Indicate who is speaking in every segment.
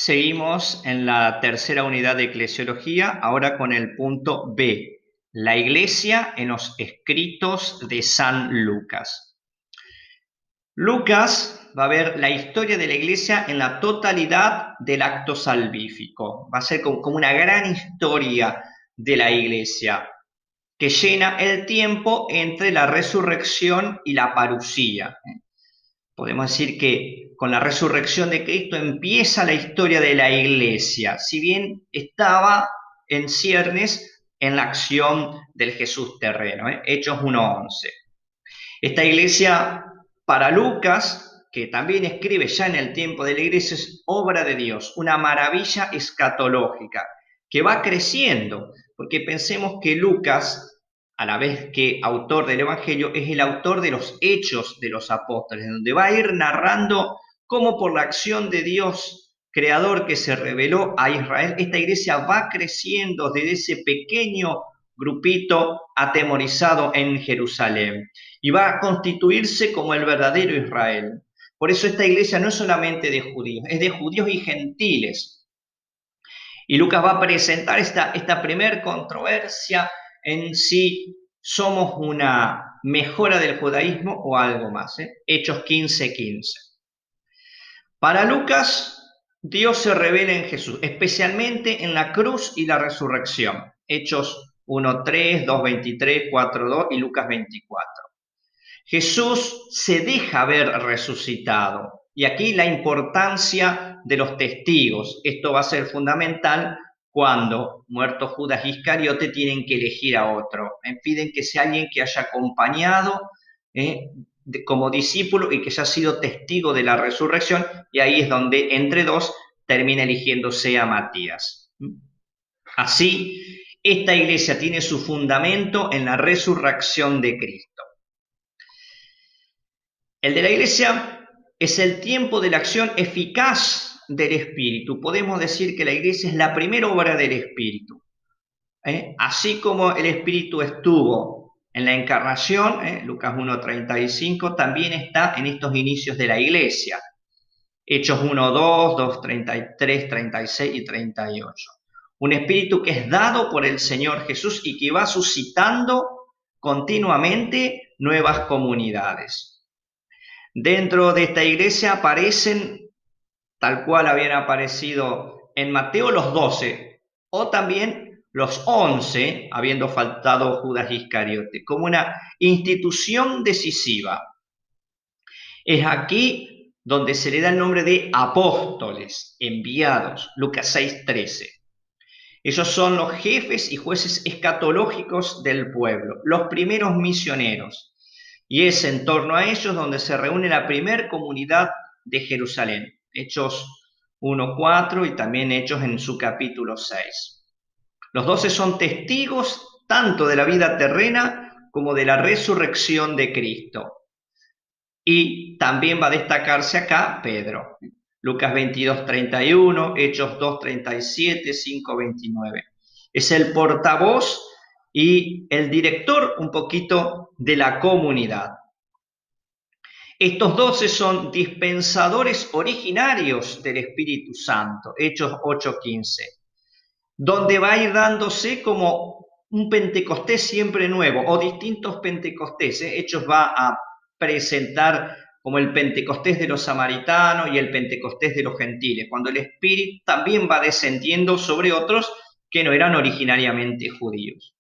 Speaker 1: Seguimos en la tercera unidad de Eclesiología, ahora con el punto B, la Iglesia en los escritos de San Lucas. Lucas va a ver la historia de la Iglesia en la totalidad del acto salvífico. Va a ser como una gran historia de la Iglesia que llena el tiempo entre la resurrección y la parusía. Podemos decir que con la resurrección de Cristo empieza la historia de la Iglesia, si bien estaba en ciernes en la acción del Jesús terreno. Hechos 1:11. Esta Iglesia, para Lucas, que también escribe ya en el tiempo de la Iglesia, es obra de Dios, una maravilla escatológica que va creciendo, porque pensemos que Lucas, a la vez que autor del Evangelio, es el autor de los Hechos de los Apóstoles, donde va a ir narrando cómo por la acción de Dios creador que se reveló a Israel, esta iglesia va creciendo desde ese pequeño grupito atemorizado en Jerusalén y va a constituirse como el verdadero Israel. Por eso esta iglesia no es solamente de judíos, es de judíos y gentiles. Y Lucas va a presentar esta primer controversia en si somos una mejora del judaísmo o algo más. Hechos 15:15. Para Lucas, Dios se revela en Jesús, especialmente en la cruz y la resurrección. Hechos 1:3, 2:23, 4:2 y Lucas 24. Jesús se deja ver resucitado. Y aquí la importancia de los testigos. Esto va a ser fundamental cuando, muerto Judas Iscariote, tienen que elegir a otro. Piden que sea alguien que haya acompañado como discípulo y que haya sido testigo de la resurrección. Y ahí es donde entre dos termina eligiéndose a Matías. Así, esta iglesia tiene su fundamento en la resurrección de Cristo. El de la iglesia es el tiempo de la acción eficaz del Espíritu. Podemos decir que la iglesia es la primera obra del Espíritu. Así como el Espíritu estuvo en la encarnación, Lucas 1:35, también está en estos inicios de la iglesia. Hechos 1:2, 2:33, 36 y 38. Un Espíritu que es dado por el Señor Jesús y que va suscitando continuamente nuevas comunidades. Dentro de esta iglesia aparecen, tal cual habían aparecido en Mateo, los 12, o también los 11, habiendo faltado Judas Iscariote, como una institución decisiva. Es aquí donde se le da el nombre de apóstoles, enviados, Lucas 6:13. Ellos son los jefes y jueces escatológicos del pueblo, los primeros misioneros. Y es en torno a ellos donde se reúne la primer comunidad de Jerusalén. Hechos 1:4 y también Hechos en su capítulo 6. Los 12 son testigos tanto de la vida terrena como de la resurrección de Cristo. Y también va a destacarse acá Pedro. Lucas 22:31, Hechos 2:37, 5:29. Es el portavoz y el director un poquito de la comunidad. Estos 12 son dispensadores originarios del Espíritu Santo, Hechos 8:15, donde va a ir dándose como un Pentecostés siempre nuevo o distintos Pentecostés. Hechos va a presentar como el Pentecostés de los samaritanos y el Pentecostés de los gentiles, cuando el Espíritu también va descendiendo sobre otros que no eran originariamente judíos.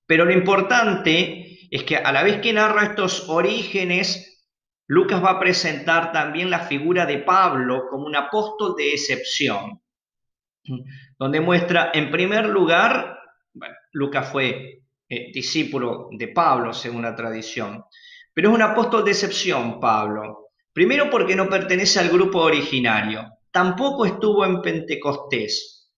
Speaker 1: Pero lo importante es que a la vez que narra estos orígenes, Lucas va a presentar también la figura de Pablo como un apóstol de excepción, donde muestra en primer lugar, bueno, Lucas fue discípulo de Pablo según la tradición, pero es un apóstol de excepción Pablo, primero porque no pertenece al grupo originario, tampoco estuvo en Pentecostés.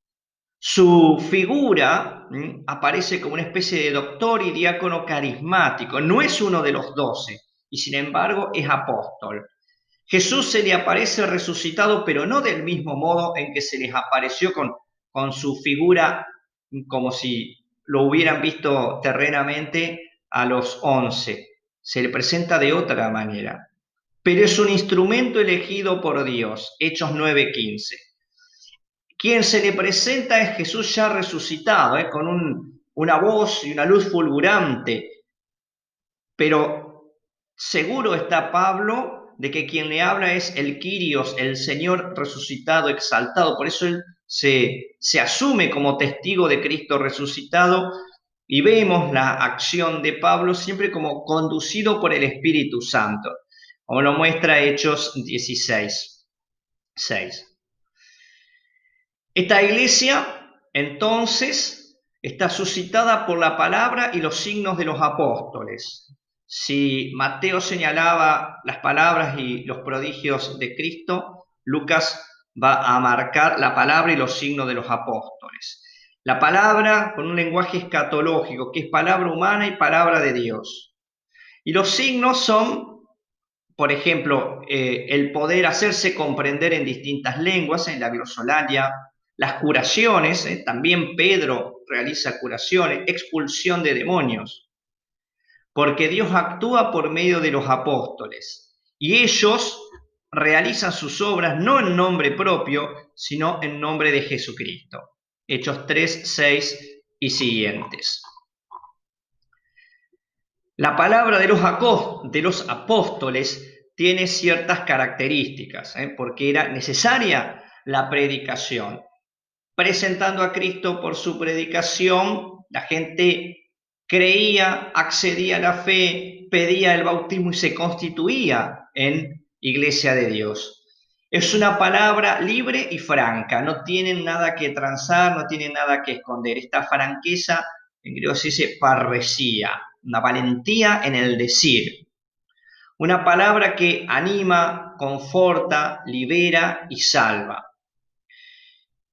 Speaker 1: Su figura aparece como una especie de doctor y diácono carismático. No es uno de los 12 y sin embargo es apóstol. Jesús se le aparece resucitado, pero no del mismo modo en que se les apareció con su figura como si lo hubieran visto terrenamente a los 11. Se le presenta de otra manera. Pero es un instrumento elegido por Dios. Hechos 9:15. Quien se le presenta es Jesús ya resucitado, con una voz y una luz fulgurante. Pero seguro está Pablo de que quien le habla es el Kyrios, el Señor resucitado, exaltado. Por eso él se asume como testigo de Cristo resucitado y vemos la acción de Pablo siempre como conducido por el Espíritu Santo, como lo muestra Hechos 16, 6. Esta iglesia, entonces, está suscitada por la palabra y los signos de los apóstoles. Si Mateo señalaba las palabras y los prodigios de Cristo, Lucas va a marcar la palabra y los signos de los apóstoles. La palabra con un lenguaje escatológico, que es palabra humana y palabra de Dios. Y los signos son, por ejemplo, el poder hacerse comprender en distintas lenguas, en la glosolalia, las curaciones, también Pedro realiza curaciones, expulsión de demonios, porque Dios actúa por medio de los apóstoles y ellos realizan sus obras no en nombre propio, sino en nombre de Jesucristo. Hechos 3, 6 y siguientes. La palabra de los apóstoles tiene ciertas características, porque era necesaria la predicación. Presentando a Cristo por su predicación, la gente creía, accedía a la fe, pedía el bautismo y se constituía en iglesia de Dios. Es una palabra libre y franca, no tienen nada que transar, no tienen nada que esconder. Esta franqueza, en griego se dice parresía, una valentía en el decir. Una palabra que anima, conforta, libera y salva.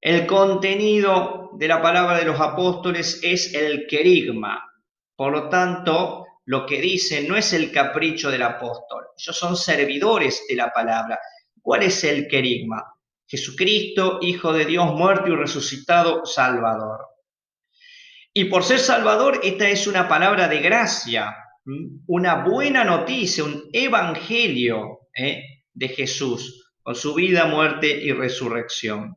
Speaker 1: El contenido de la palabra de los apóstoles es el querigma. Por lo tanto, lo que dicen no es el capricho del apóstol. Ellos son servidores de la palabra. ¿Cuál es el querigma? Jesucristo, Hijo de Dios, muerto y resucitado, Salvador. Y por ser Salvador, esta es una palabra de gracia, una buena noticia, un evangelio de Jesús, con su vida, muerte y resurrección.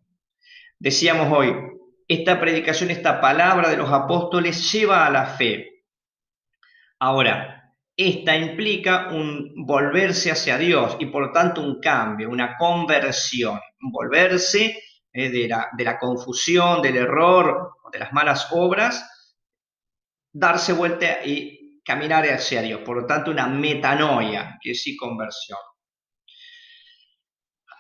Speaker 1: Decíamos hoy, esta predicación, esta palabra de los apóstoles lleva a la fe. Ahora, esta implica un volverse hacia Dios y por lo tanto un cambio, una conversión, un volverse de la confusión, del error, de las malas obras, darse vuelta y caminar hacia Dios. Por lo tanto, una metanoia, que es conversión.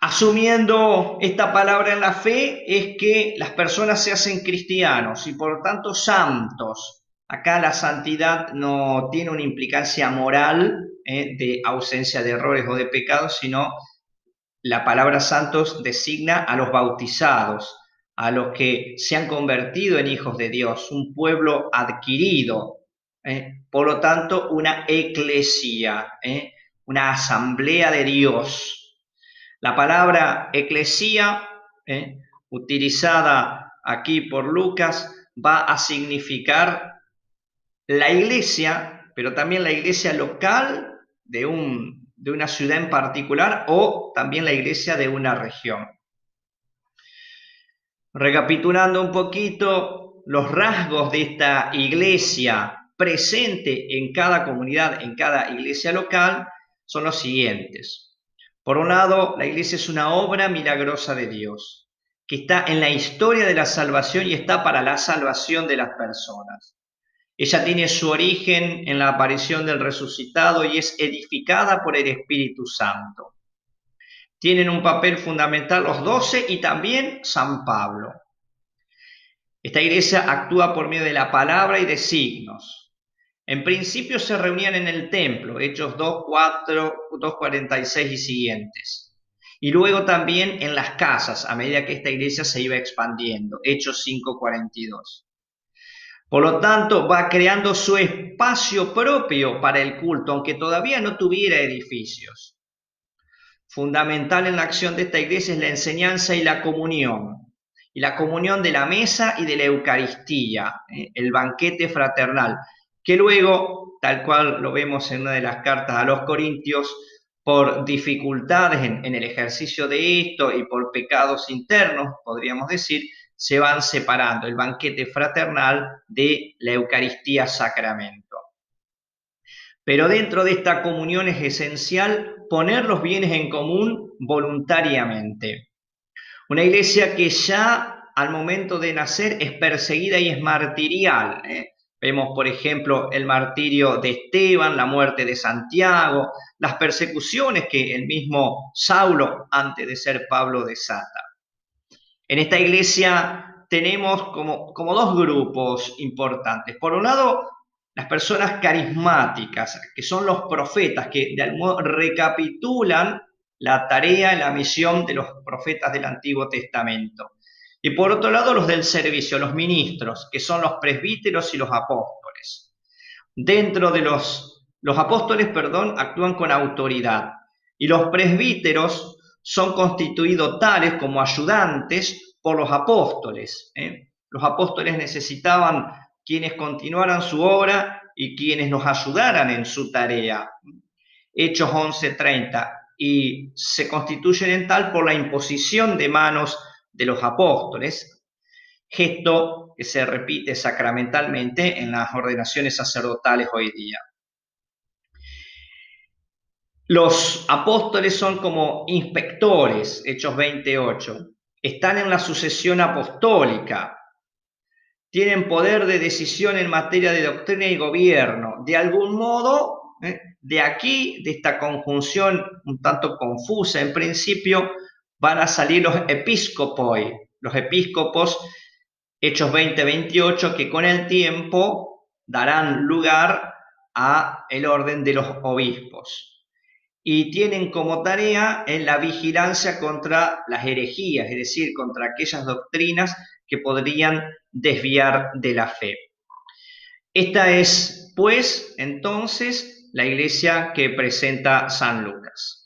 Speaker 1: Asumiendo esta palabra en la fe es que las personas se hacen cristianos y por lo tanto santos. Acá la santidad no tiene una implicancia moral de ausencia de errores o de pecados, sino la palabra santos designa a los bautizados, a los que se han convertido en hijos de Dios, un pueblo adquirido. Por lo tanto, una eclesia, una asamblea de Dios. La palabra eclesía, utilizada aquí por Lucas, va a significar la iglesia, pero también la iglesia local de una ciudad en particular o también la iglesia de una región. Recapitulando un poquito, los rasgos de esta iglesia presente en cada comunidad, en cada iglesia local, son los siguientes. Por un lado, la iglesia es una obra milagrosa de Dios, que está en la historia de la salvación y está para la salvación de las personas. Ella tiene su origen en la aparición del resucitado y es edificada por el Espíritu Santo. Tienen un papel fundamental los 12 y también San Pablo. Esta iglesia actúa por medio de la palabra y de signos. En principio se reunían en el templo, Hechos 2:4, 2:46 y siguientes. Y luego también en las casas, a medida que esta iglesia se iba expandiendo, Hechos 5:42. Por lo tanto, va creando su espacio propio para el culto, aunque todavía no tuviera edificios. Fundamental en la acción de esta iglesia es la enseñanza y la comunión de la mesa y de la Eucaristía, el banquete fraternal, que luego, tal cual lo vemos en una de las cartas a los Corintios, por dificultades en el ejercicio de esto y por pecados internos, podríamos decir, se van separando el banquete fraternal de la Eucaristía Sacramento. Pero dentro de esta comunión es esencial poner los bienes en común voluntariamente. Una iglesia que ya al momento de nacer es perseguida y es martirial. Vemos, por ejemplo, el martirio de Esteban, la muerte de Santiago, las persecuciones que el mismo Saulo, antes de ser Pablo, desata. En esta iglesia tenemos como dos grupos importantes. Por un lado, las personas carismáticas, que son los profetas, que de algún modo recapitulan la tarea y la misión de los profetas del Antiguo Testamento. Y por otro lado, los del servicio, los ministros, que son los presbíteros y los apóstoles. Dentro de los apóstoles, actúan con autoridad. Y los presbíteros son constituidos tales como ayudantes por los apóstoles. Los apóstoles necesitaban quienes continuaran su obra y quienes nos ayudaran en su tarea. Hechos 11:30, y se constituyen en tal por la imposición de manos de los apóstoles, gesto que se repite sacramentalmente en las ordenaciones sacerdotales hoy día. Los apóstoles son como inspectores, Hechos 28, están en la sucesión apostólica, tienen poder de decisión en materia de doctrina y gobierno. De algún modo, de aquí, de esta conjunción un tanto confusa en principio, van a salir los episcopoi, los episcopos, Hechos 20-28, que con el tiempo darán lugar a el orden de los obispos. Y tienen como tarea en la vigilancia contra las herejías, es decir, contra aquellas doctrinas que podrían desviar de la fe. Esta es, pues, entonces, la iglesia que presenta San Lucas.